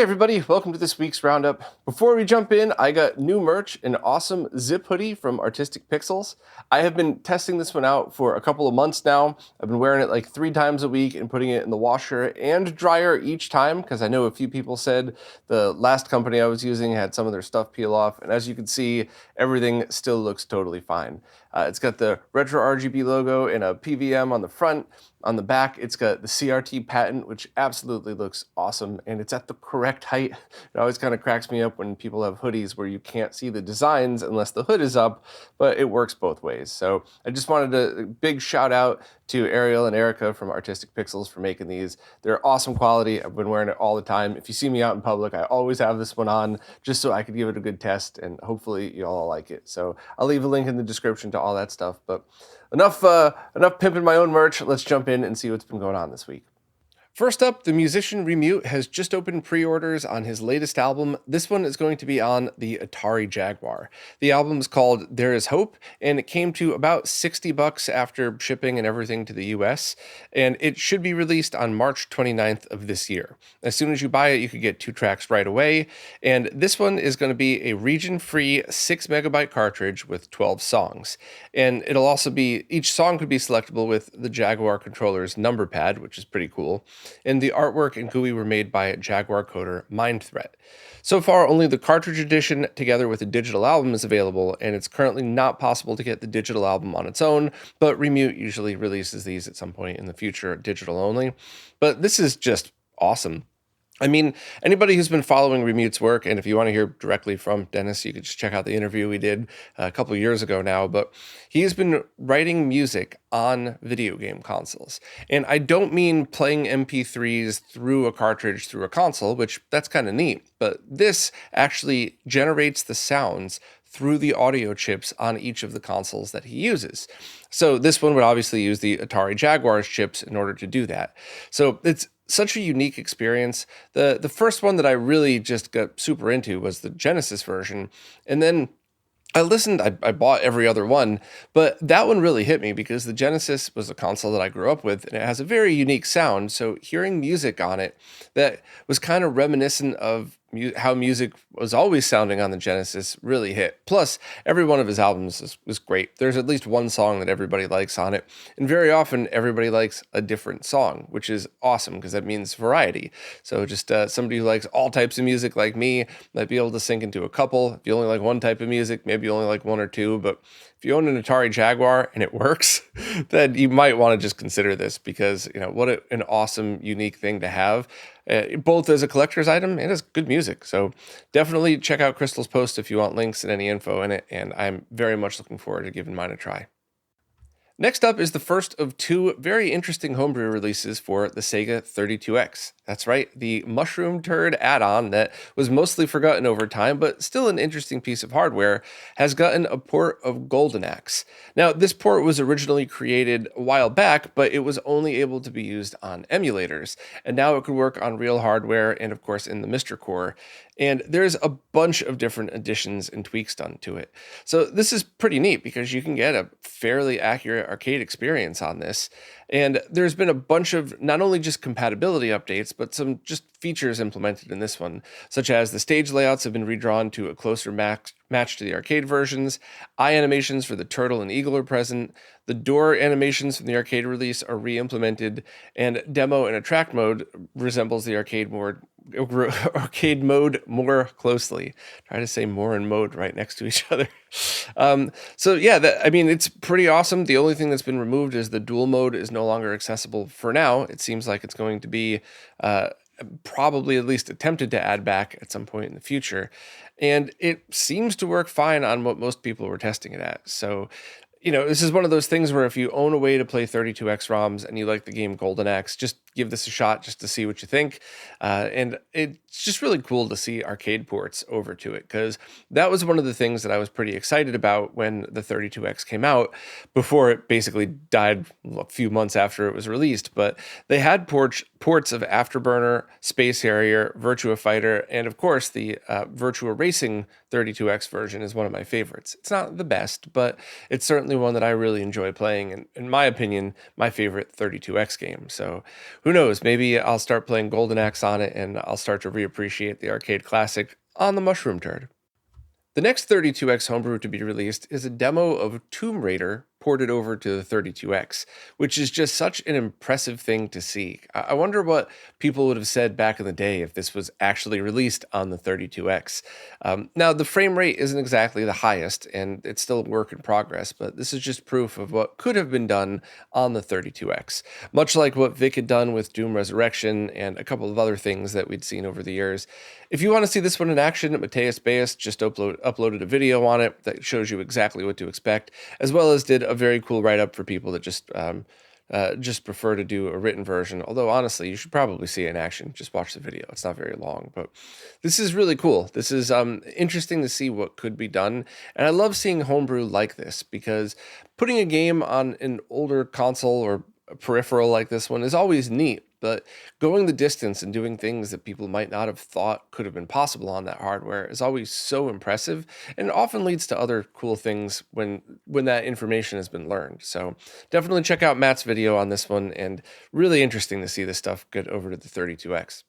everybody, welcome to this week's Roundup. Before we jump in, I got new merch, an awesome Zip Hoodie from Artistic Pixels. I have been testing this one out for a couple of months now. I've been wearing it like 3 times a week and putting it in the washer and dryer each time because I know a few people said the last company I was using had some of their stuff peel off, and as you can see, everything still looks totally fine. It's got the RetroRGB logo and a PVM on the front. On the back, it's got the CRT patent, which absolutely looks awesome, and it's at the correct height. It always kind of cracks me up when people have hoodies where you can't see the designs unless the hood is up, but it works both ways. So I just wanted a big shout out to Ariel and Erica from Artistic Pixels for making these. They're awesome quality. I've been wearing it all the time. If you see me out in public, I always have this one on just so I could give it a good test, and hopefully you all like it. So I'll leave a link in the description to all that stuff, but enough pimping my own merch. Let's jump in and see what's been going on this week. First up, the musician Remute has just opened pre-orders on his latest album. This one is going to be on the Atari Jaguar. The album is called There Is Hope, and it came to about $60 after shipping and everything to the US, and it should be released on March 29th of this year. As soon as you buy it, you could get 2 tracks right away, and this one is going to be a region-free 6 megabyte cartridge with 12 songs. And it'll also be, each song could be selectable with the Jaguar controller's number pad, which is pretty cool. And the artwork and GUI were made by Jaguar coder MindThreat. So far, only the cartridge edition together with the digital album is available, and it's currently not possible to get the digital album on its own, but Remute usually releases these at some point in the future, digital only. But this is just awesome. I mean, anybody who's been following Remute's work, and if you want to hear directly from Dennis, you could just check out the interview we did a couple of years ago now, but he's been writing music on video game consoles. And I don't mean playing MP3s through a cartridge through a console, which that's kind of neat, but this actually generates the sounds through the audio chips on each of the consoles that he uses. So this one would obviously use the Atari Jaguar's chips in order to do that. So it's such a unique experience. The first one that I really just got super into was the Genesis version. And then I listened, I bought every other one, but that one really hit me because the Genesis was a console that I grew up with, and it has a very unique sound. So hearing music on it that was kind of reminiscent of how music was always sounding on the Genesis really hit. Plus, every one of his albums was great. There's at least one song that everybody likes on it, and very often everybody likes a different song, which is awesome because that means variety. So just somebody who likes all types of music like me might be able to sink into a couple. If you only like one type of music, maybe you only like 1 or 2, but if you own an Atari Jaguar and it works, then you might want to just consider this because, you know, what an awesome, unique thing to have, both as a collector's item and as good music. So definitely check out Crystal's post if you want links and any info in it, and I'm very much looking forward to giving mine a try. Next up is the first of 2 very interesting homebrew releases for the Sega 32X. That's right, the Mushroom Turd add-on that was mostly forgotten over time, but still an interesting piece of hardware, has gotten a port of Golden Axe. Now, this port was originally created a while back, but it was only able to be used on emulators, and now it could work on real hardware and, of course, in the Mr. Core. And there's a bunch of different additions and tweaks done to it. So this is pretty neat because you can get a fairly accurate arcade experience on this. And there's been a bunch of not only just compatibility updates, but some just features implemented in this one, such as the stage layouts have been redrawn to a closer match to the arcade versions, eye animations for the turtle and eagle are present, the door animations from the arcade release are re-implemented, and demo and attract mode resembles the arcade mode more closely. Try to say more and mode right next to each other. So yeah, it's pretty awesome. The only thing that's been removed is the dual mode is no longer accessible for now. It seems like it's going to be probably at least attempted to add back at some point in the future. And it seems to work fine on what most people were testing it at. So, you know, this is one of those things where if you own a way to play 32X ROMs and you like the game Golden Axe, just give this a shot just to see what you think. And it's just really cool to see arcade ports over to it, because that was one of the things that I was pretty excited about when the 32X came out, before it basically died a few months after it was released. But they had ports of Afterburner, Space Harrier, Virtua Fighter, and of course the Virtua Racing 32X version is one of my favorites. It's not the best, but it's certainly one that I really enjoy playing, and in my opinion, my favorite 32X game. So Who knows? Maybe I'll start playing Golden Axe on it and I'll start to reappreciate the arcade classic on the Mushroom Turd. The next 32X homebrew to be released is a demo of Tomb Raider ported over to the 32X, which is just such an impressive thing to see. I wonder what people would have said back in the day if this was actually released on the 32X. Now, the frame rate isn't exactly the highest, and it's still a work in progress, but this is just proof of what could have been done on the 32X, much like what Vic had done with Doom Resurrection and a couple of other things that we'd seen over the years. If you want to see this one in action, Mateus Bayes just uploaded a video on it that shows you exactly what to expect, as well as did a very cool write-up for people that just prefer to do a written version. Although, honestly, you should probably see it in action. Just watch the video. It's not very long, but this is really cool. This is interesting to see what could be done, and I love seeing homebrew like this because putting a game on an older console or a peripheral like this one is always neat, but going the distance and doing things that people might not have thought could have been possible on that hardware is always so impressive, and often leads to other cool things when that information has been learned. So definitely check out Matt's video on this one, and really interesting to see this stuff get over to the 32X.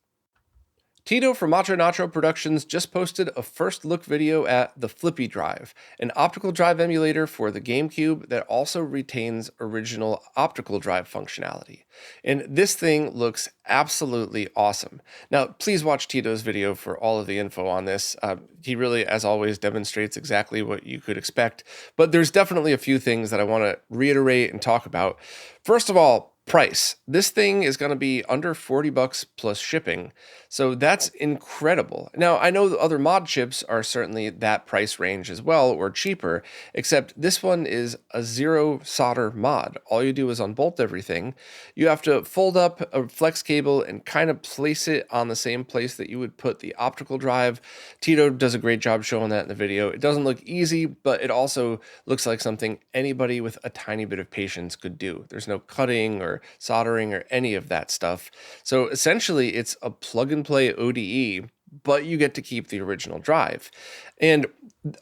Tito from Macho Nacho Productions just posted a first look video at the Flippy Drive, an optical drive emulator for the GameCube that also retains original optical drive functionality. And this thing looks absolutely awesome. Now, please watch Tito's video for all of the info on this. He really, as always, demonstrates exactly what you could expect, but there's definitely a few things that I want to reiterate and talk about. First of all, price. This thing is going to be under $40 plus shipping, so that's incredible. Now, I know the other mod chips are certainly that price range as well, or cheaper, except this one is a zero solder mod. All you do is unbolt everything. You have to fold up a flex cable and kind of place it on the same place that you would put the optical drive. Tito does a great job showing that in the video. It doesn't look easy, but it also looks like something anybody with a tiny bit of patience could do. There's no cutting or soldering or any of that stuff. So essentially it's a plug and play ODE, but you get to keep the original drive. And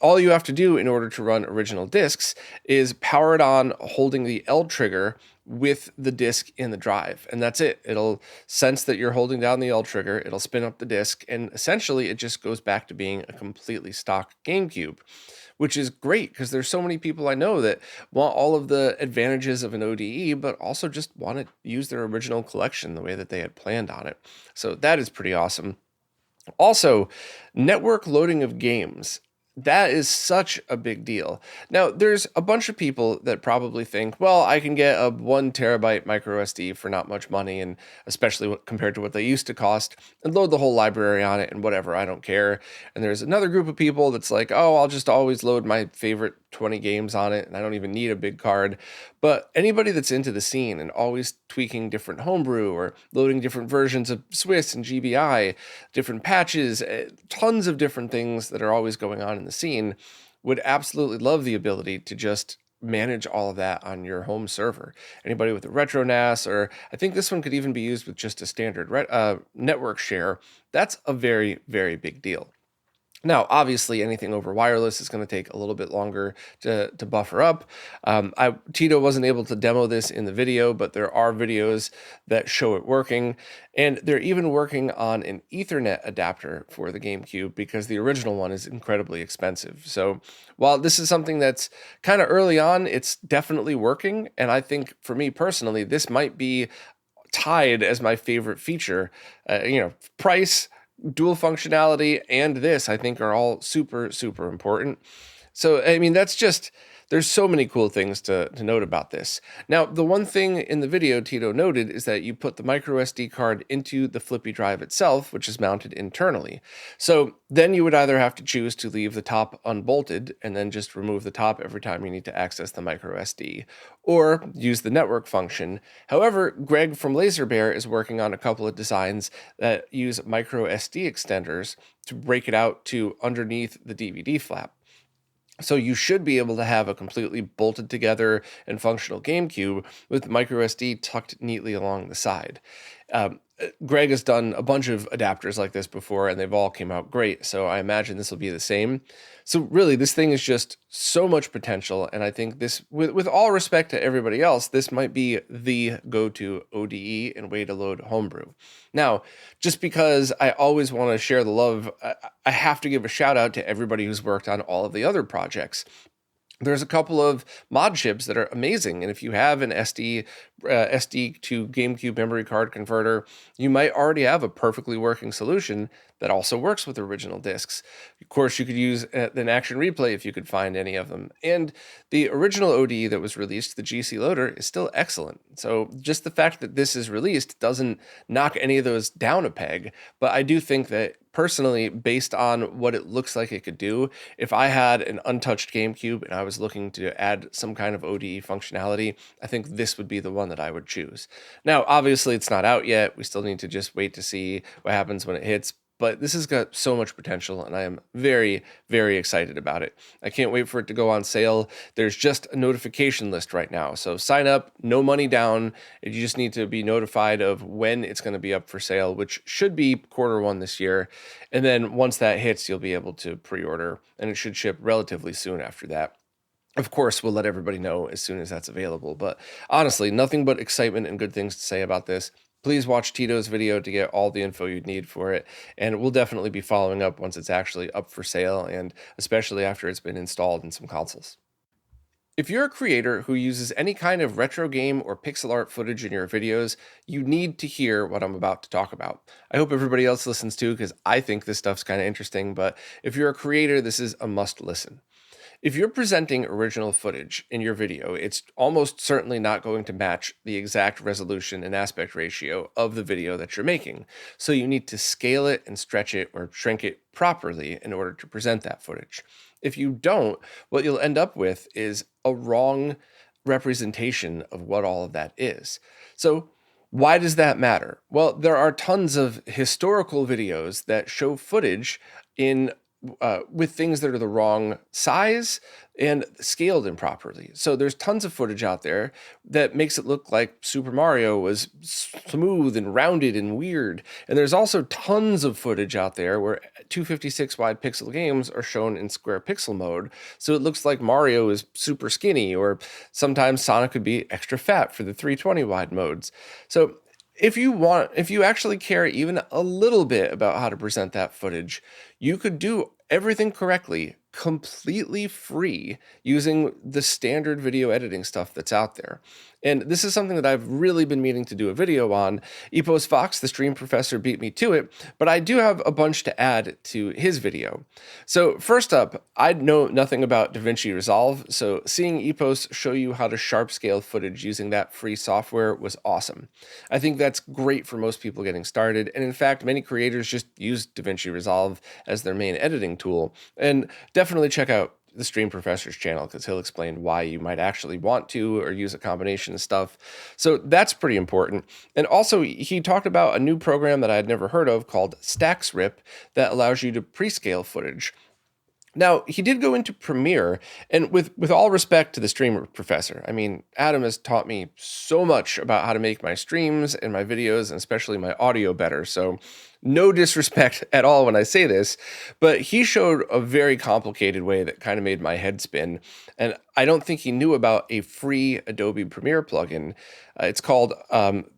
all you have to do in order to run original discs is power it on holding the L trigger with the disc in the drive. And that's it. It'll sense that you're holding down the L trigger, it'll spin up the disc, and essentially it just goes back to being a completely stock GameCube, which is great because there's so many people I know that want all of the advantages of an ODE, but also just want to use their original collection the way that they had planned on it. So that is pretty awesome. Also, network loading of games. That is such a big deal. Now, there's a bunch of people that probably think, well, I can get a 1 terabyte micro SD for not much money, and especially compared to what they used to cost, and load the whole library on it and whatever, I don't care. And there's another group of people that's like, oh, I'll just always load my favorite 20 games on it and I don't even need a big card. But anybody that's into the scene and always tweaking different homebrew or loading different versions of Swiss and GBI, different patches, tons of different things that are always going on in the scene, would absolutely love the ability to just manage all of that on your home server. Anybody with a retro NAS, or I think this one could even be used with just a standard network share, that's a very, very big deal. Now, obviously, anything over wireless is going to take a little bit longer to buffer up. Tito wasn't able to demo this in the video, but there are videos that show it working. And they're even working on an Ethernet adapter for the GameCube because the original one is incredibly expensive. So while this is something that's kind of early on, it's definitely working. And I think for me personally, this might be tied as my favorite feature. Price, dual functionality, and this I think are all super, super important. So, I mean, there's so many cool things to note about this. Now, the one thing in the video Tito noted is that you put the micro SD card into the flippy drive itself, which is mounted internally. So then you would either have to choose to leave the top unbolted and then just remove the top every time you need to access the micro SD, or use the network function. However, Greg from Laser Bear is working on a couple of designs that use micro SD extenders to break it out to underneath the DVD flap. So you should be able to have a completely bolted together and functional GameCube with micro SD tucked neatly along the side. Greg has done a bunch of adapters like this before, and they've all came out great. So I imagine this will be the same. So really, this thing is just so much potential. And I think this, with all respect to everybody else, this might be the go-to ODE and way to load homebrew. Now, just because I always want to share the love, I have to give a shout out to everybody who's worked on all of the other projects. There's a couple of mod chips that are amazing. And if you have an SD to GameCube memory card converter, you might already have a perfectly working solution that also works with original discs. Of course, you could use an Action Replay if you could find any of them. And the original ODE that was released, the GC loader, is still excellent. So just the fact that this is released doesn't knock any of those down a peg. But I do think that personally, based on what it looks like it could do, if I had an untouched GameCube and I was looking to add some kind of ODE functionality, I think this would be the one that I would choose. Now, obviously, it's not out yet. We still need to just wait to see what happens when it hits. But this has got so much potential, and I am very, very excited about it. I can't wait for it to go on sale. There's just a notification list right now. So sign up, no money down. You just need to be notified of when it's going to be up for sale, which should be Q1 this year. And then once that hits, you'll be able to pre-order, and it should ship relatively soon after that. Of course, we'll let everybody know as soon as that's available. But honestly, nothing but excitement and good things to say about this. Please watch Tito's video to get all the info you'd need for it. And we'll definitely be following up once it's actually up for sale, and especially after it's been installed in some consoles. If you're a creator who uses any kind of retro game or pixel art footage in your videos, you need to hear what I'm about to talk about. I hope everybody else listens too, because I think this stuff's kind of interesting, but if you're a creator, this is a must listen. If you're presenting original footage in your video, it's almost certainly not going to match the exact resolution and aspect ratio of the video that you're making. So you need to scale it and stretch it or shrink it properly in order to present that footage. If you don't, what you'll end up with is a wrong representation of what all of that is. So why does that matter? Well, there are tons of historical videos that show footage in with things that are the wrong size and scaled improperly. So there's tons of footage out there that makes it look like Super Mario was smooth and rounded and weird. And there's also tons of footage out there where 256 wide pixel games are shown in square pixel mode. So it looks like Mario is super skinny, or sometimes Sonic could be extra fat for the 320 wide modes. So if you actually care even a little bit about how to present that footage, you could do everything correctly, completely free, using the standard video editing stuff that's out there. And this is something that I've really been meaning to do a video on. Epos Fox, the stream professor, beat me to it, but I do have a bunch to add to his video. So first up, I know nothing about DaVinci Resolve, so seeing Epos show you how to sharp scale footage using that free software was awesome. I think that's great for most people getting started, and in fact, many creators just use DaVinci Resolve as their main editing tool. And definitely check out the Stream Professor's channel, because he'll explain why you might actually want to or use a combination of stuff. So that's pretty important. And also, he talked about a new program that I had never heard of called StacksRip that allows you to prescale footage. Now, he did go into Premiere, and with all respect to the Streamer Professor, I mean, Adam has taught me so much about how to make my streams and my videos, and especially my audio better, so no disrespect at all when I say this, but he showed a very complicated way that kind of made my head spin, and I don't think he knew about a free Adobe Premiere plugin. It's called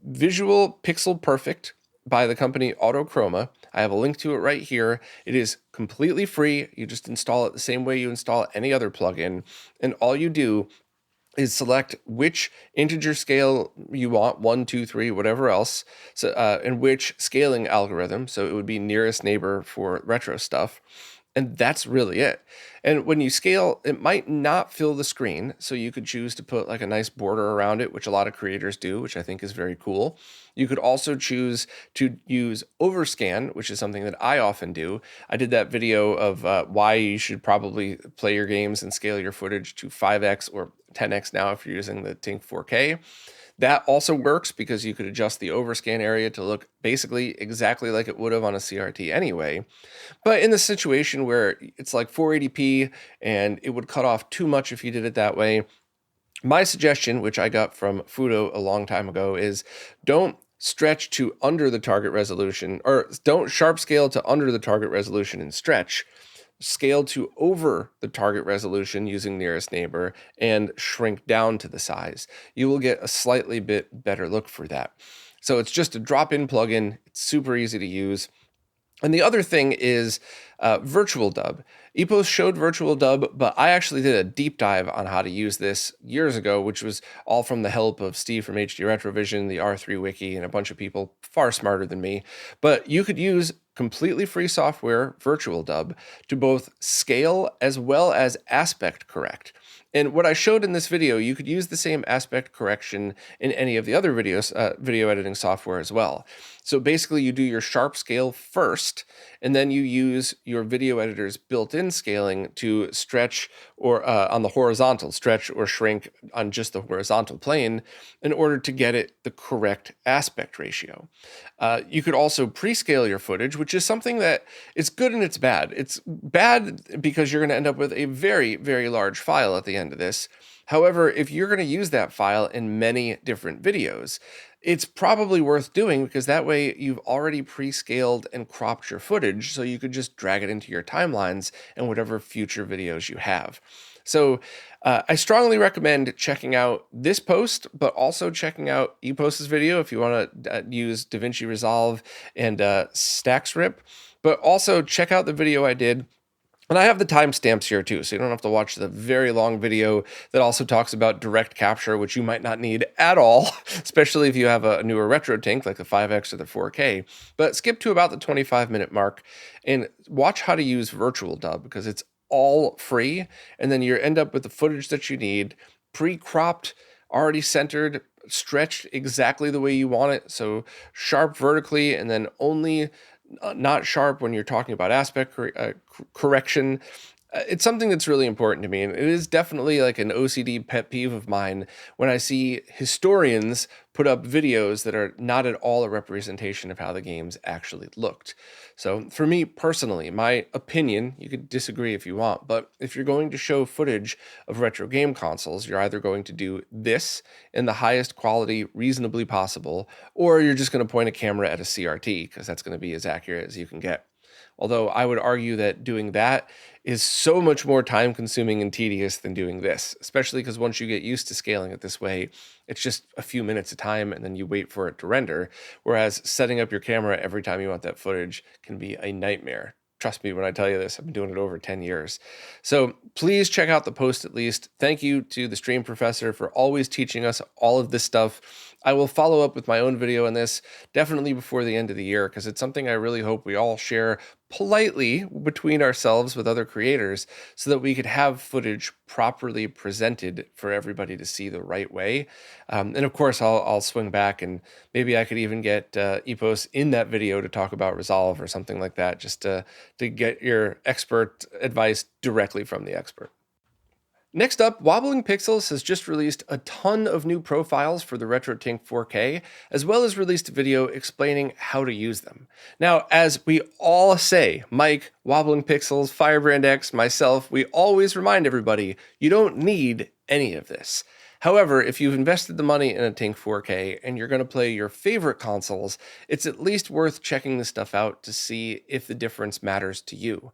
Visual Pixel Perfect by the company Autochroma. I have a link to it right here. It is completely free. You just install it the same way you install any other plugin. And all you do is select which integer scale you want, 1, 2, 3, whatever else, so, and which scaling algorithm. So it would be nearest neighbor for retro stuff. And that's really it. And when you scale, it might not fill the screen. So you could choose to put like a nice border around it, which a lot of creators do, which I think is very cool. You could also choose to use overscan, which is something that I often do. I did that video of why you should probably play your games and scale your footage to 5x or 10x now if you're using the Tink 4K. That also works because you could adjust the overscan area to look basically exactly like it would have on a CRT anyway. But in the situation where it's like 480p and it would cut off too much if you did it that way, my suggestion, which I got from Fudo a long time ago, is don't stretch to under the target resolution, or don't sharp scale to under the target resolution and stretch. Scale to over the target resolution using nearest neighbor and shrink down to the size. You will get a slightly bit better look for that. So it's just a drop-in plugin. It's super easy to use. And the other thing is virtual dub. Epos showed virtual dub, but I actually did a deep dive on how to use this years ago, which was all from the help of Steve from HD Retrovision, the R3 Wiki, and a bunch of people far smarter than me. But you could use completely free software, virtual dub, to both scale as well as aspect correct. And what I showed in this video, you could use the same aspect correction in any of the other video editing software as well. So basically you do your sharp scale first, and then you use your video editor's built-in scaling to stretch or on the horizontal, stretch or shrink on just the horizontal plane in order to get it the correct aspect ratio. You could also pre-scale your footage, which is something that is good and it's bad. It's bad because you're going to end up with a very, very large file at the end of this. However, if you're going to use that file in many different videos, it's probably worth doing because that way you've already pre-scaled and cropped your footage, so you could just drag it into your timelines and whatever future videos you have. So I strongly recommend checking out this post, but also checking out Epos's video if you want to use DaVinci Resolve and StacksRip. But also check out the video I did. And I have the timestamps here too, so you don't have to watch the very long video that also talks about direct capture, which you might not need at all, especially if you have a newer retro tank like the 5X or the 4K. But skip to about the 25-minute mark and watch how to use virtual dub because it's all free. And then you end up with the footage that you need, pre-cropped, already centered, stretched exactly the way you want it. So sharp vertically and then only not sharp when you're talking about aspect correction. It's something that's really important to me, and it is definitely like an OCD pet peeve of mine when I see historians put up videos that are not at all a representation of how the games actually looked. So for me personally, my opinion, you could disagree if you want, but if you're going to show footage of retro game consoles, you're either going to do this in the highest quality reasonably possible, or you're just going to point a camera at a CRT because that's going to be as accurate as you can get. Although I would argue that doing that is so much more time consuming and tedious than doing this, especially because once you get used to scaling it this way, it's just a few minutes of time and then you wait for it to render. Whereas setting up your camera every time you want that footage can be a nightmare. Trust me when I tell you this, I've been doing it over 10 years. So please check out the post at least. Thank you to the Stream Professor for always teaching us all of this stuff. I will follow up with my own video on this definitely before the end of the year because it's something I really hope we all share politely between ourselves with other creators so that we could have footage properly presented for everybody to see the right way. And of course, I'll swing back and maybe I could even get Epos in that video to talk about Resolve or something like that, just to get your expert advice directly from the expert. Next up, Wobbling Pixels has just released a ton of new profiles for the RetroTink 4K, as well as released a video explaining how to use them. Now, as we all say, Mike, Wobbling Pixels, Firebrand X, myself, we always remind everybody, you don't need any of this. However, if you've invested the money in a Tink 4K and you're going to play your favorite consoles, it's at least worth checking this stuff out to see if the difference matters to you.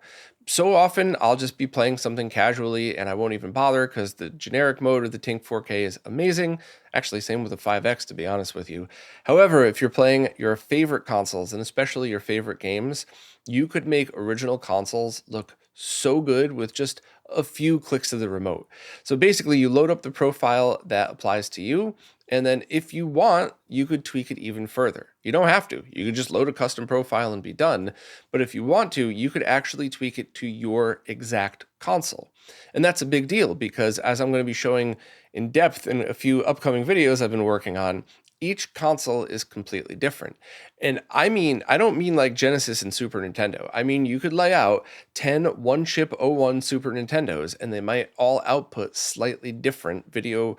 So often I'll just be playing something casually and I won't even bother because the generic mode of the Tink 4K is amazing. Actually, same with the 5X, to be honest with you. However, if you're playing your favorite consoles and especially your favorite games, you could make original consoles look so good with just a few clicks of the remote. So basically you load up the profile that applies to you, and then if you want, you could tweak it even further. You don't have to. You could just load a custom profile and be done. But if you want to, you could actually tweak it to your exact console. And that's a big deal because as I'm going to be showing in depth in a few upcoming videos I've been working on, each console is completely different. And I don't mean like Genesis and Super Nintendo. I mean, you could lay out 10 one-chip 01 Super Nintendos, and they might all output slightly different video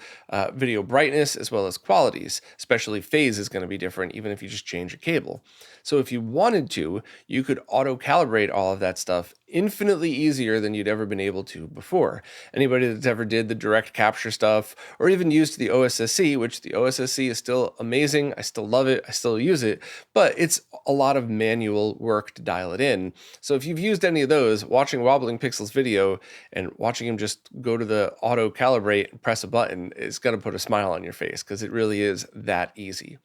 brightness as well as qualities, especially phase is going to be different even if you just change a cable. So if you wanted to, you could auto-calibrate all of that stuff infinitely easier than you'd ever been able to before. Anybody that's ever did the direct capture stuff or even used the OSSC, which the OSSC is still amazing. I still love it. I still use it, but it's a lot of manual work to dial it in. So if you've used any of those, watching Wobbling Pixels video and watching him just go to the auto calibrate and press a button is going to put a smile on your face because it really is that easy.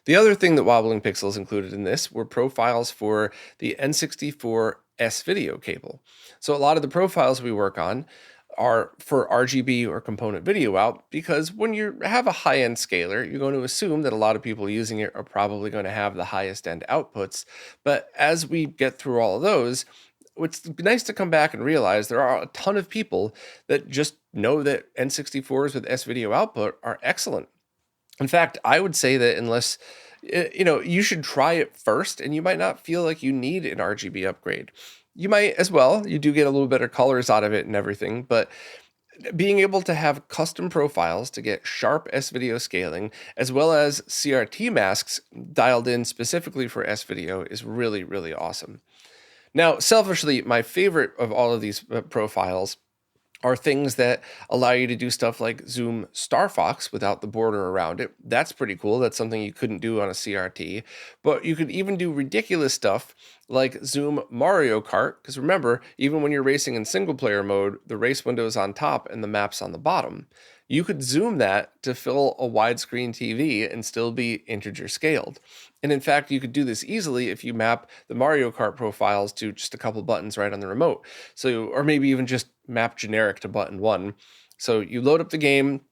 The other thing that Wobbling Pixels included in this were profiles for the N64 S-Video cable. So a lot of the profiles we work on are for RGB or component video out because when you have a high-end scaler, you're going to assume that a lot of people using it are probably going to have the highest end outputs. But as we get through all of those, it's nice to come back and realize there are a ton of people that just know that N64s with S-Video output are excellent. In fact, I would say that unless, you should try it first and you might not feel like you need an RGB upgrade. You might as well. You do get a little better colors out of it and everything, but being able to have custom profiles to get sharp S-Video scaling as well as CRT masks dialed in specifically for S-Video is really, really awesome. Now, selfishly, my favorite of all of these profiles are things that allow you to do stuff like zoom Star Fox without the border around it. That's pretty cool. That's something you couldn't do on a CRT. But you could even do ridiculous stuff like zoom Mario Kart, because remember, even when you're racing in single player mode, the race window is on top and the map's on the bottom. You could zoom that to fill a widescreen TV and still be integer scaled. And in fact, you could do this easily if you map the Mario Kart profiles to just a couple buttons right on the remote. So, or maybe even just map generic to button 1. So you load up the game,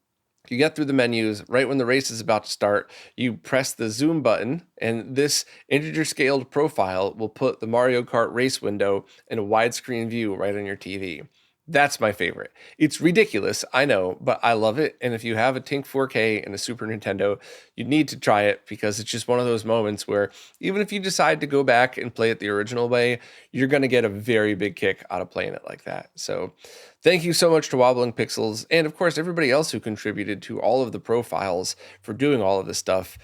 you get through the menus, right when the race is about to start, you press the zoom button, and this integer scaled profile will put the Mario Kart race window in a widescreen view right on your TV. That's my favorite. It's ridiculous, I know, but I love it. And if you have a Tink 4K and a Super Nintendo, you need to try it because it's just one of those moments where even if you decide to go back and play it the original way, you're going to get a very big kick out of playing it like that. So thank you so much to Wobbling Pixels and, of course, everybody else who contributed to all of the profiles for doing all of this stuff.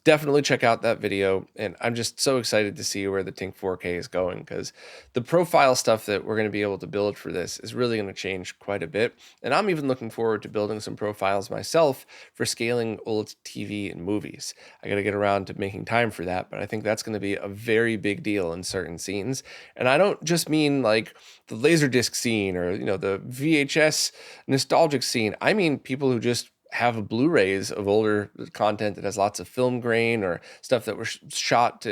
Definitely check out that video. And I'm just so excited to see where the Tink 4K is going because the profile stuff that we're going to be able to build for this is really going to change quite a bit. And I'm even looking forward to building some profiles myself for scaling old TV and movies. I got to get around to making time for that, but I think that's going to be a very big deal in certain scenes. And I don't just mean like the Laserdisc scene or, the VHS nostalgic scene. I mean people who just have Blu-rays of older content that has lots of film grain or stuff that was shot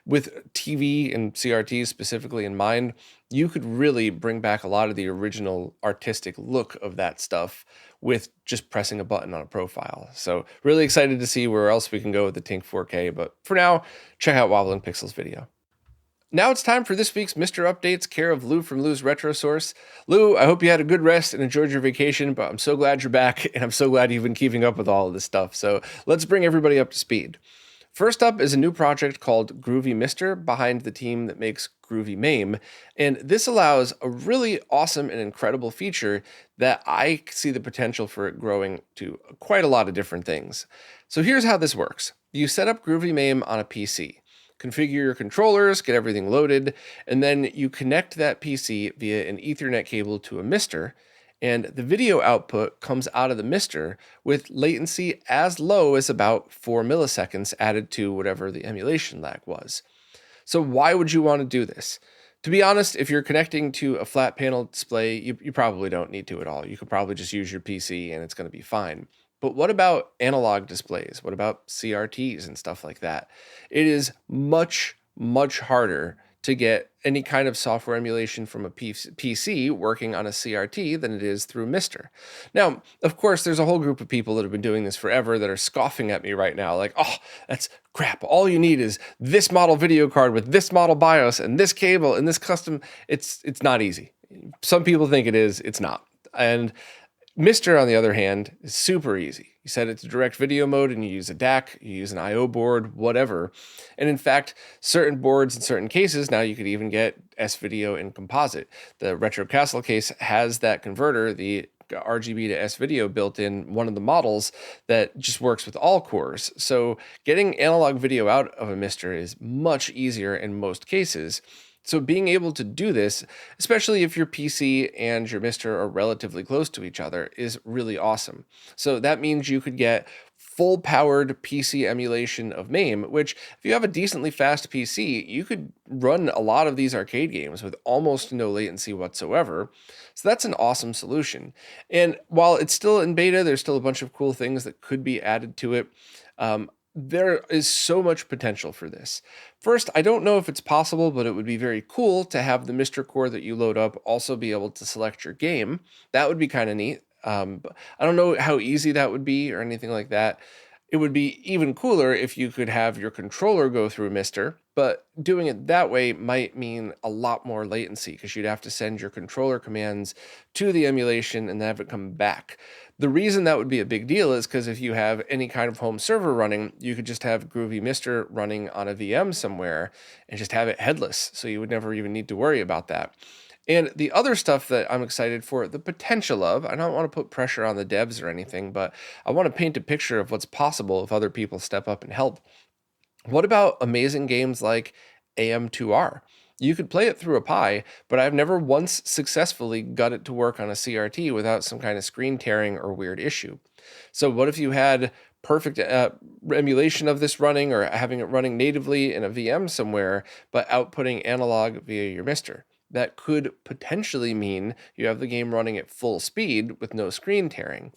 with TV and CRTs specifically in mind. You could really bring back a lot of the original artistic look of that stuff with just pressing a button on a profile. So really excited to see where else we can go with the Tink 4K. But for now, check out Wobbling Pixels video. Now it's time for this week's Mr. Updates, care of Lou from Lou's Retro Source. Lou, I hope you had a good rest and enjoyed your vacation, but I'm so glad you're back, and I'm so glad you've been keeping up with all of this stuff. So let's bring everybody up to speed. First up is a new project called Groovy Mister behind the team that makes Groovy MAME, and this allows a really awesome and incredible feature that I see the potential for it growing to quite a lot of different things. So here's how this works. You set up Groovy MAME on a PC. Configure your controllers, get everything loaded, and then you connect that PC via an Ethernet cable to a Mister, and the video output comes out of the Mister with latency as low as about 4 milliseconds added to whatever the emulation lag was. So why would you want to do this? To be honest, if you're connecting to a flat panel display, you probably don't need to at all. You could probably just use your PC and it's going to be fine. But what about analog displays? What about CRTs and stuff like that? It is much, much harder to get any kind of software emulation from a PC working on a CRT than it is through Mister. Now, of course, there's a whole group of people that have been doing this forever that are scoffing at me right now, like, oh, that's crap. All you need is this model video card with this model BIOS and this cable and this custom. It's not easy. Some people think it is. It's not. And Mister, on the other hand, is super easy. You set it to direct video mode and you use a DAC, you use an I/O board, whatever. And in fact, certain boards in certain cases, now you could even get S-Video in composite. The Retro Castle case has that converter, the RGB to S-Video built in one of the models that just works with all cores. So getting analog video out of a Mister is much easier in most cases. So being able to do this, especially if your PC and your Mister are relatively close to each other, is really awesome. So that means you could get full powered PC emulation of MAME, which if you have a decently fast PC, you could run a lot of these arcade games with almost no latency whatsoever. So that's an awesome solution. And while it's still in beta, there's still a bunch of cool things that could be added to it. There is so much potential for this. First, I don't know if it's possible, but it would be very cool to have the Mister core that you load up also be able to select your game. That would be kind of neat. But I don't know how easy that would be or anything like that. It would be even cooler if you could have your controller go through Mister, but doing it that way might mean a lot more latency because you'd have to send your controller commands to the emulation and then have it come back. The reason that would be a big deal is because if you have any kind of home server running, you could just have Groovy Mister running on a VM somewhere and just have it headless. So you would never even need to worry about that. And the other stuff that I'm excited for, the potential of, I don't want to put pressure on the devs or anything, but I want to paint a picture of what's possible if other people step up and help. What about amazing games like AM2R? You could play it through a Pi, but I've never once successfully got it to work on a CRT without some kind of screen tearing or weird issue. So what if you had perfect emulation of this running or having it running natively in a VM somewhere, but outputting analog via your Mister? That could potentially mean you have the game running at full speed with no screen tearing.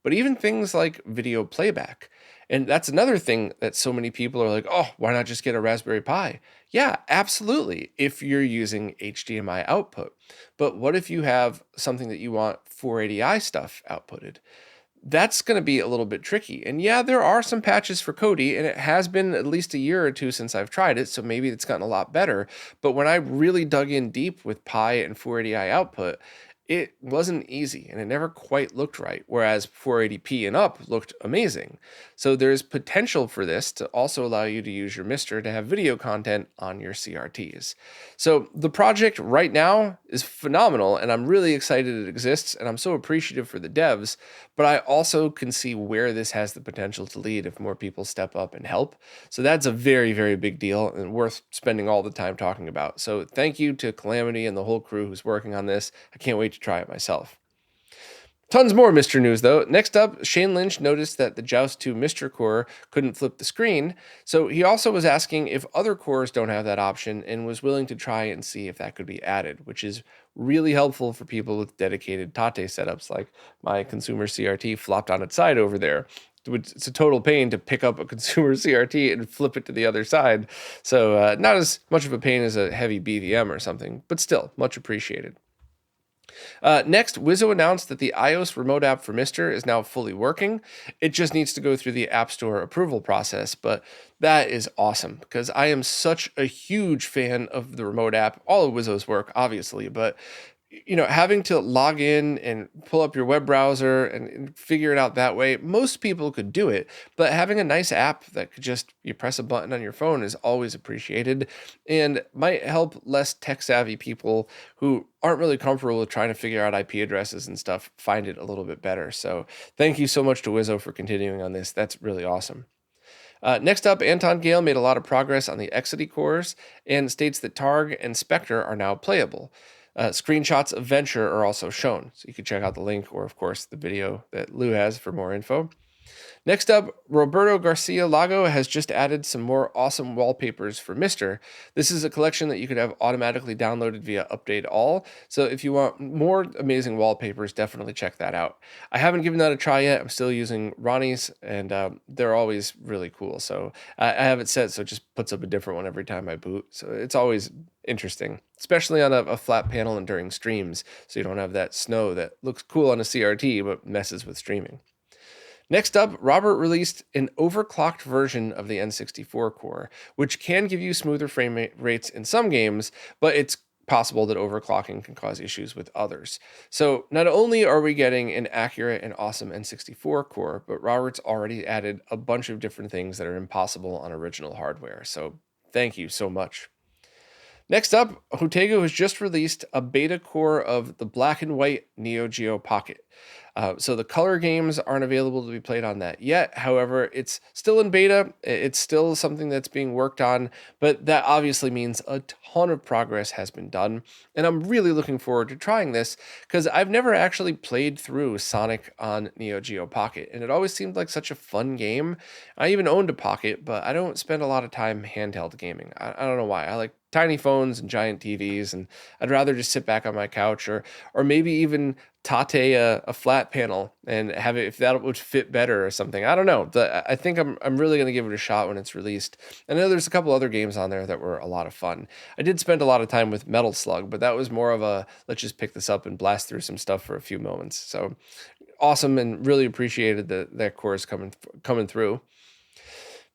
But even things like video playback. And that's another thing that so many people are like, oh, why not just get a Raspberry Pi? Yeah, absolutely, if you're using HDMI output. But what if you have something that you want 480i stuff outputted? That's going to be a little bit tricky. And yeah, there are some patches for Kodi, and it has been at least a year or two since I've tried it, so maybe it's gotten a lot better. But when I really dug in deep with Pi and 480i output, it wasn't easy and it never quite looked right, whereas 480p and up looked amazing. So there's potential for this to also allow you to use your Mister to have video content on your CRTs. So the project right now is phenomenal and I'm really excited it exists and I'm so appreciative for the devs, but I also can see where this has the potential to lead if more people step up and help. So that's a very, very big deal and worth spending all the time talking about. So thank you to Calamity and the whole crew who's working on this. I can't wait to try it myself. Tons more Mister news, though. Next up, Shane Lynch noticed that the Joust 2 Mister core couldn't flip the screen, so he also was asking if other cores don't have that option and was willing to try and see if that could be added, which is really helpful for people with dedicated Tate setups like my consumer CRT flopped on its side over there. It's a total pain to pick up a consumer CRT and flip it to the other side, so not as much of a pain as a heavy BVM or something, but still much appreciated. Next, Wizzo announced that the iOS remote app for Mister is now fully working. It just needs to go through the App Store approval process, but that is awesome because I am such a huge fan of the remote app. All of Wizzo's work, obviously, but having to log in and pull up your web browser and figure it out that way, most people could do it, but having a nice app that could just, you press a button on your phone is always appreciated and might help less tech savvy people who aren't really comfortable with trying to figure out IP addresses and stuff find it a little bit better. So thank you so much to Wizzo for continuing on this. That's really awesome. Next up, Anton Gale made a lot of progress on the Exody cores and states that Targ and Spectre are now playable. Screenshots of Venture are also shown, so you can check out the link or, of course, the video that Lou has for more info. Next up, Roberto Garcia Lago has just added some more awesome wallpapers for Mister. This is a collection that you could have automatically downloaded via Update All, so if you want more amazing wallpapers, definitely check that out. I haven't given that a try yet. I'm still using Ronnie's, and they're always really cool. So I have it set so it just puts up a different one every time I boot, so it's always interesting, especially on a flat panel and during streams, so you don't have that snow that looks cool on a CRT but messes with streaming. Next up, Robert released an overclocked version of the N64 core, which can give you smoother frame rates in some games, but it's possible that overclocking can cause issues with others. So not only are we getting an accurate and awesome N64 core, but Robert's already added a bunch of different things that are impossible on original hardware. So thank you so much. Next up, Hotego has just released a beta core of the black and white Neo Geo Pocket. So the color games aren't available to be played on that yet. However, it's still in beta. It's still something that's being worked on, but that obviously means a ton of progress has been done. And I'm really looking forward to trying this because I've never actually played through Sonic on Neo Geo Pocket, and it always seemed like such a fun game. I even owned a Pocket, but I don't spend a lot of time handheld gaming. I don't know why. I like tiny phones and giant TVs, and I'd rather just sit back on my couch or maybe even tate a flat panel and have it if that would fit better or something. I don't know. I think I'm really gonna give it a shot when it's released. I know there's a couple other games on there that were a lot of fun. I did spend a lot of time with Metal Slug, but that was more of a let's just pick this up and blast through some stuff for a few moments. So awesome, and really appreciated that chorus coming through.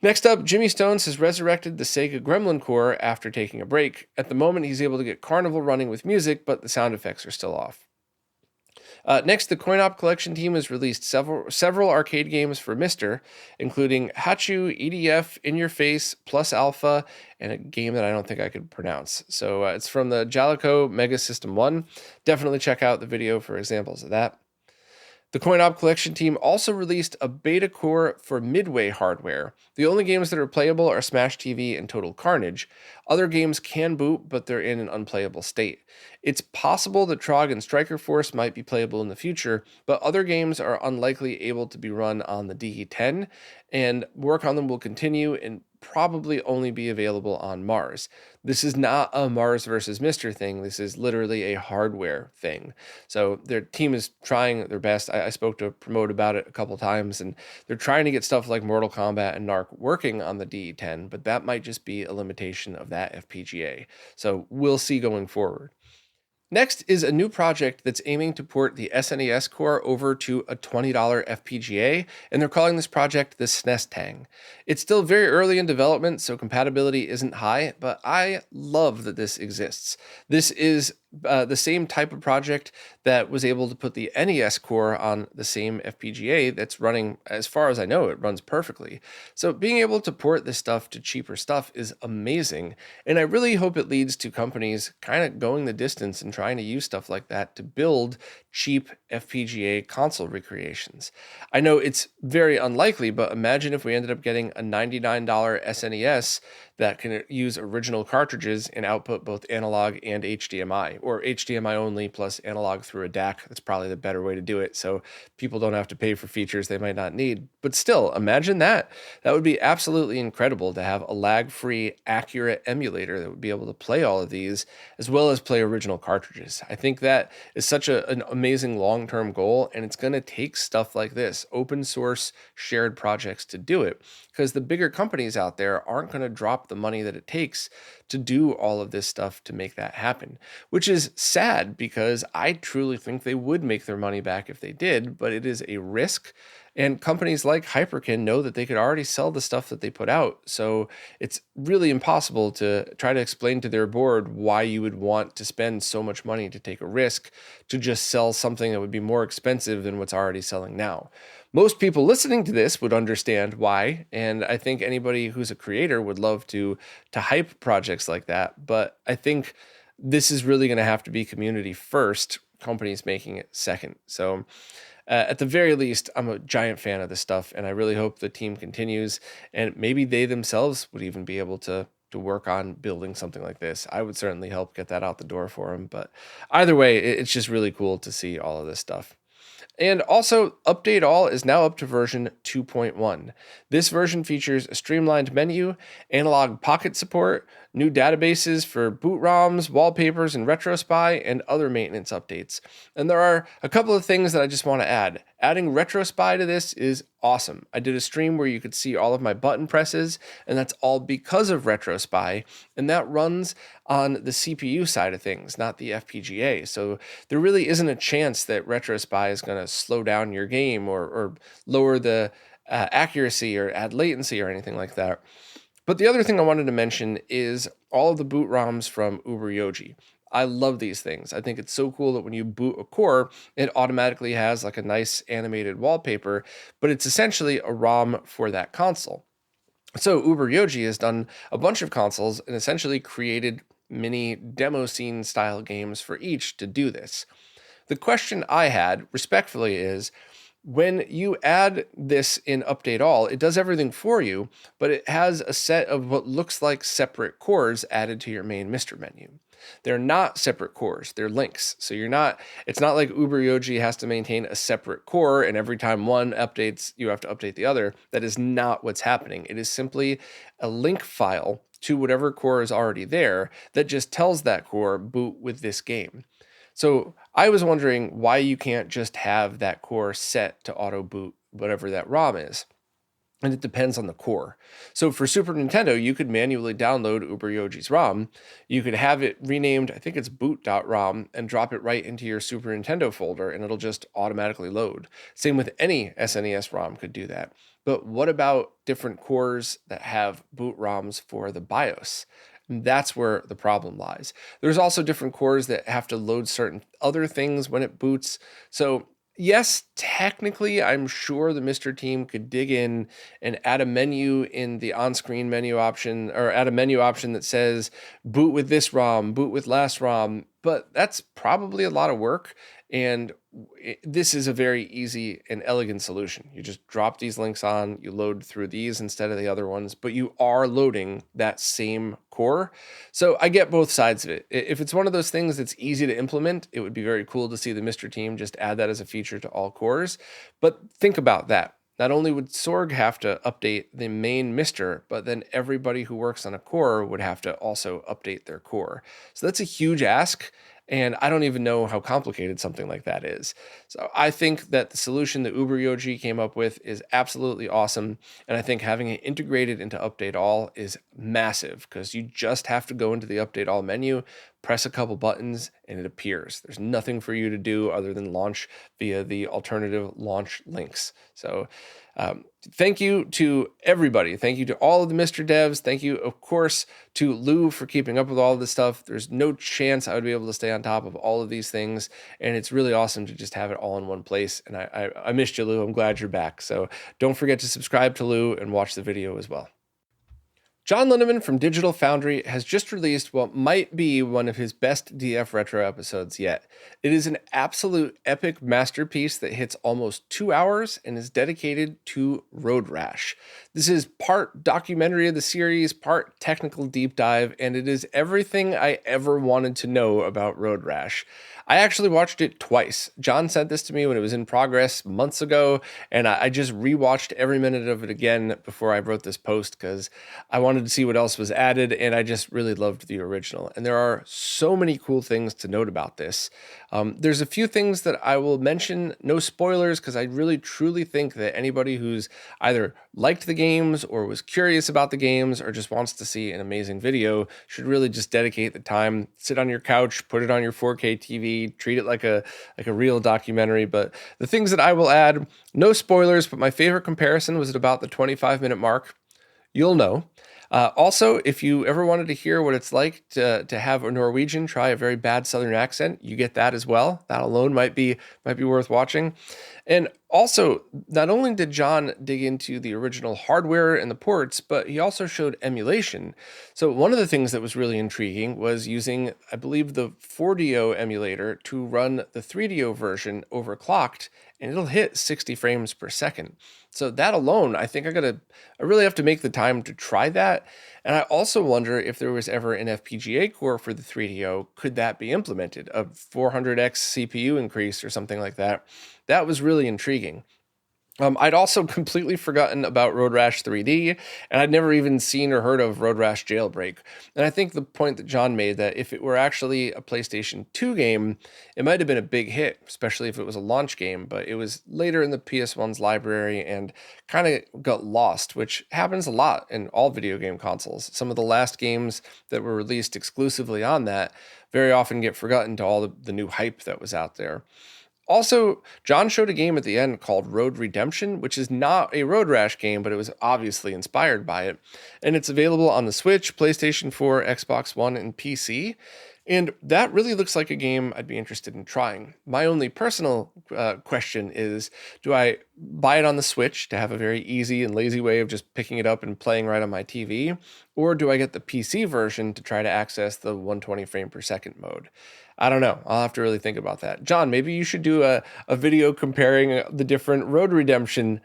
Next up, Jimmy Stones has resurrected the Sega Gremlin core after taking a break. At the moment, he's able to get Carnival running with music, but the sound effects are still off. Next, the Coin-Op Collection team has released several arcade games for Mister, including Hachu, EDF, In Your Face, Plus Alpha, and a game that I don't think I could pronounce. So it's from the Jalico Mega System 1. Definitely check out the video for examples of that. The Coin-Op Collection team also released a beta core for Midway hardware. The only games that are playable are Smash TV and Total Carnage. Other games can boot, but they're in an unplayable state. It's possible that Trog and Striker Force might be playable in the future, but other games are unlikely able to be run on the DE10, and work on them will continue and probably only be available on Mars. This is not a Mars versus Mister thing. This is literally a hardware thing. So their team is trying their best. I spoke to Promote about it a couple times, and they're trying to get stuff like Mortal Kombat and Narc working on the DE10, but that might just be a limitation of that FPGA. So we'll see going forward. Next is a new project that's aiming to port the SNES core over to a $20 FPGA, and they're calling this project the SNES Tang. It's still very early in development, so compatibility isn't high, but I love that this exists. This is the same type of project that was able to put the NES core on the same FPGA that's running, as far as I know, it runs perfectly. So being able to port this stuff to cheaper stuff is amazing, and I really hope it leads to companies kind of going the distance and trying to use stuff like that to build cheap FPGA console recreations. I know it's very unlikely, but imagine if we ended up getting a $99 SNES that can use original cartridges and output both analog and HDMI, or HDMI only plus analog through a DAC. That's probably the better way to do it, so people don't have to pay for features they might not need. But still, imagine that. That would be absolutely incredible to have a lag-free, accurate emulator that would be able to play all of these, as well as play original cartridges. I think that is such an amazing long-term goal, and it's going to take stuff like this, open source shared projects, to do it, because the bigger companies out there aren't going to drop the money that it takes to do all of this stuff to make that happen, which is sad because I truly think they would make their money back if they did, but it is a risk. And companies like Hyperkin know that they could already sell the stuff that they put out. So it's really impossible to try to explain to their board why you would want to spend so much money to take a risk to just sell something that would be more expensive than what's already selling now. Most people listening to this would understand why, and I think anybody who's a creator would love to hype projects like that. But I think this is really going to have to be community first, companies making it second. So at the very least, I'm a giant fan of this stuff, and I really hope the team continues, and maybe they themselves would even be able to work on building something like this. I would certainly help get that out the door for them. But either way, it's just really cool to see all of this stuff. And also, Update All is now up to version 2.1. This version features a streamlined menu, analog pocket support, new databases for boot ROMs, wallpapers, and RetroSpy, and other maintenance updates. And there are a couple of things that I just want to add. Adding RetroSpy to this is awesome. I did a stream where you could see all of my button presses, and that's all because of RetroSpy, and that runs on the CPU side of things, not the FPGA. So there really isn't a chance that RetroSpy is going to slow down your game or lower the accuracy or add latency or anything like that. But the other thing I wanted to mention is all of the boot ROMs from Uber-Yogi. I love these things. I think it's so cool that when you boot a core, it automatically has like a nice animated wallpaper, but it's essentially a ROM for that console. So Uber-Yogi has done a bunch of consoles and essentially created mini demo scene style games for each to do this. The question I had, respectfully, is when you add this in Update All, it does everything for you, but it has a set of what looks like separate cores added to your main Mr. menu. They're not separate cores, they're links. So it's not like RetroRGB has to maintain a separate core and every time one updates, you have to update the other. That is not what's happening. It is simply a link file to whatever core is already there that just tells that core boot with this game. So I was wondering why you can't just have that core set to auto boot whatever that ROM is. And it depends on the core. So for Super Nintendo, you could manually download RetroRGB's ROM. You could have it renamed, I think it's boot.rom, and drop it right into your Super Nintendo folder, and it'll just automatically load. Same with any SNES ROM could do that. But what about different cores that have boot ROMs for the BIOS? And that's where the problem lies. There's also different cores that have to load certain other things when it boots. So yes, technically, I'm sure the Mr. Team could dig in and add a menu in the on-screen menu option, or add a menu option that says boot with this ROM, boot with last ROM, but that's probably a lot of work. And this is a very easy and elegant solution. You just drop these links on, you load through these instead of the other ones, but you are loading that same core. So I get both sides of it. If it's one of those things that's easy to implement, it would be very cool to see the Mr. Team just add that as a feature to all cores. But think about that. Not only would Sorg have to update the main Mr., but then everybody who works on a core would have to also update their core. So that's a huge ask. And I don't even know how complicated something like that is. So I think that the solution that RetroRGB came up with is absolutely awesome. And I think having it integrated into Update All is massive because you just have to go into the Update All menu, press a couple buttons, and it appears. There's nothing for you to do other than launch via the alternative launch links. So thank you to everybody. Thank you to all of the Mr. Devs. Thank you, of course, to Lou for keeping up with all of this stuff. There's no chance I would be able to stay on top of all of these things. And it's really awesome to just have it all in one place. And I missed you, Lou. I'm glad you're back. So don't forget to subscribe to Lou and watch the video as well. John Linneman from Digital Foundry has just released what might be one of his best DF Retro episodes yet. It is an absolute epic masterpiece that hits almost 2 hours and is dedicated to Road Rash. This is part documentary of the series, part technical deep dive, and it is everything I ever wanted to know about Road Rash. I actually watched it twice. John sent this to me when it was in progress months ago, and I just rewatched every minute of it again before I wrote this post because I wanted to see what else was added, and I just really loved the original. And there are so many cool things to note about this. There's a few things that I will mention, no spoilers, because I really truly think that anybody who's either liked the games or was curious about the games or just wants to see an amazing video should really just dedicate the time, sit on your couch, put it on your 4K TV, treat it like a real documentary. But the things that I will add, no spoilers, but my favorite comparison was at about the 25-minute mark. You'll know. Also, if you ever wanted to hear what it's like to have a Norwegian try a very bad Southern accent, you get that as well. That alone might be worth watching. And also, not only did John dig into the original hardware and the ports, but he also showed emulation. So one of the things that was really intriguing was using, I believe, the 4DO emulator to run the 3DO version overclocked, and it'll hit 60 frames per second. So that alone, I think I really have to make the time to try that. And I also wonder if there was ever an FPGA core for the 3DO, could that be implemented? A 400x CPU increase or something like that. That was really intriguing. I'd also completely forgotten about Road Rash 3D, and I'd never even seen or heard of Road Rash Jailbreak. And I think the point that John made, that if it were actually a PlayStation 2 game, it might have been a big hit, especially if it was a launch game, but it was later in the PS1's library and kind of got lost, which happens a lot in all video game consoles. Some of the last games that were released exclusively on that very often get forgotten to all the new hype that was out there. Also, John showed a game at the end called Road Redemption, which is not a Road Rash game, but it was obviously inspired by it. And it's available on the Switch, PlayStation 4, Xbox One, and PC. And that really looks like a game I'd be interested in trying. My only personal question is, do I buy it on the Switch to have a very easy and lazy way of just picking it up and playing right on my TV? Or do I get the PC version to try to access the 120 frame per second mode? I don't know. I'll have to really think about that. John, maybe you should do a video comparing the different Road Redemption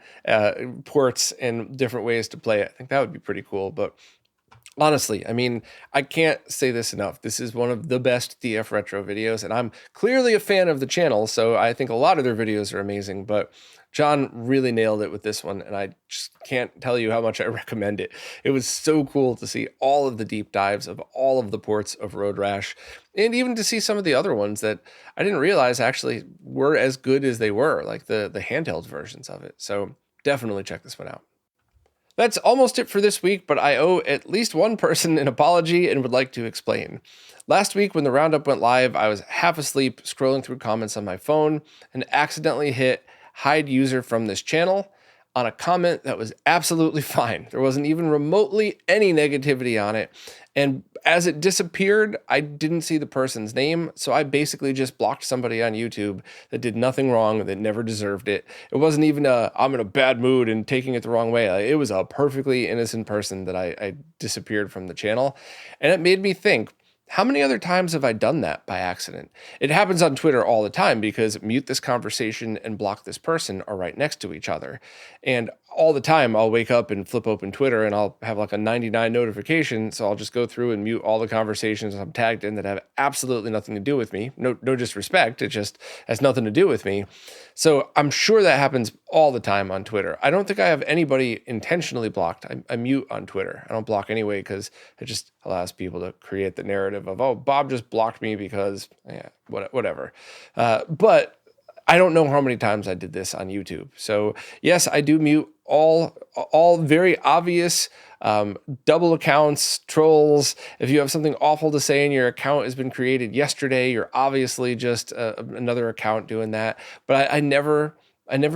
ports and different ways to play it. I think that would be pretty cool. But honestly, I mean, I can't say this enough. This is one of the best DF Retro videos, and I'm clearly a fan of the channel, so I think a lot of their videos are amazing, but John really nailed it with this one, and I just can't tell you how much I recommend it. It was so cool to see all of the deep dives of all of the ports of Road Rash, and even to see some of the other ones that I didn't realize actually were as good as they were, like the handheld versions of it. So definitely check this one out. That's almost it for this week, but I owe at least one person an apology and would like to explain. Last week when the Roundup went live, I was half asleep scrolling through comments on my phone and accidentally hit hide user from this channel on a comment that was absolutely fine. There wasn't even remotely any negativity on it. And as it disappeared, I didn't see the person's name. So I basically just blocked somebody on YouTube that did nothing wrong, that never deserved it. It wasn't even I'm in a bad mood and taking it the wrong way. It was a perfectly innocent person that I disappeared from the channel. And it made me think, how many other times have I done that by accident? It happens on Twitter all the time because mute this conversation and block this person are right next to each other. And all the time I'll wake up and flip open Twitter and I'll have like a 99 notification. So I'll just go through and mute all the conversations I'm tagged in that have absolutely nothing to do with me. No disrespect. It just has nothing to do with me. So I'm sure that happens all the time on Twitter. I don't think I have anybody intentionally blocked. I mute on Twitter. I don't block anyway because it just allows people to create the narrative of, oh, Bob just blocked me because, yeah, whatever. But I don't know how many times I did this on YouTube. So yes, I do mute all very obvious double accounts, trolls. If you have something awful to say and your account has been created yesterday, you're obviously just another account doing that. But I never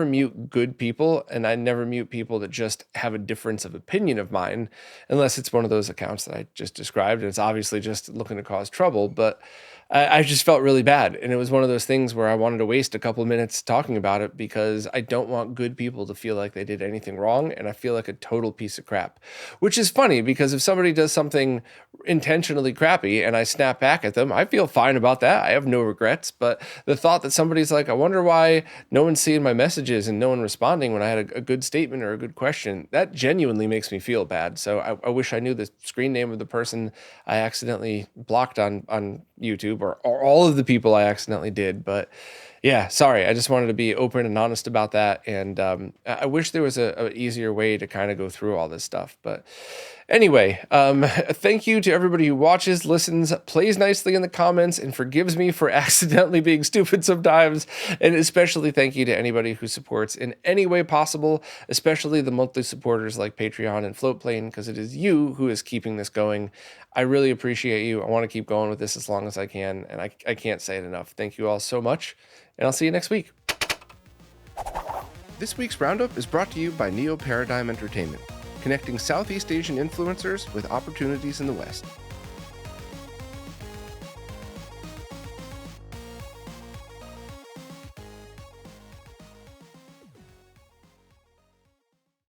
mute good people, and I never mute people that just have a difference of opinion of mine, unless it's one of those accounts that I just described, and it's obviously just looking to cause trouble. But I just felt really bad, and it was one of those things where I wanted to waste a couple of minutes talking about it because I don't want good people to feel like they did anything wrong, and I feel like a total piece of crap. Which is funny, because if somebody does something intentionally crappy and I snap back at them, I feel fine about that. I have no regrets. But the thought that somebody's like, I wonder why no one's seeing my messages and no one responding when I had a good statement or a good question, that genuinely makes me feel bad. So I wish I knew the screen name of the person I accidentally blocked on YouTube, or all of the people I accidentally did. But yeah, sorry. I just wanted to be open and honest about that. And I wish there was a easier way to kind of go through all this stuff. But anyway, thank you to everybody who watches, listens, plays nicely in the comments, and forgives me for accidentally being stupid sometimes. And especially thank you to anybody who supports in any way possible, especially the monthly supporters like Patreon and Floatplane, because it is you who is keeping this going. I really appreciate you. I want to keep going with this as long as I can, and I can't say it enough. Thank you all so much, and I'll see you next week. This week's Roundup is brought to you by Neo Paradigm Entertainment, connecting Southeast Asian influencers with opportunities in the West.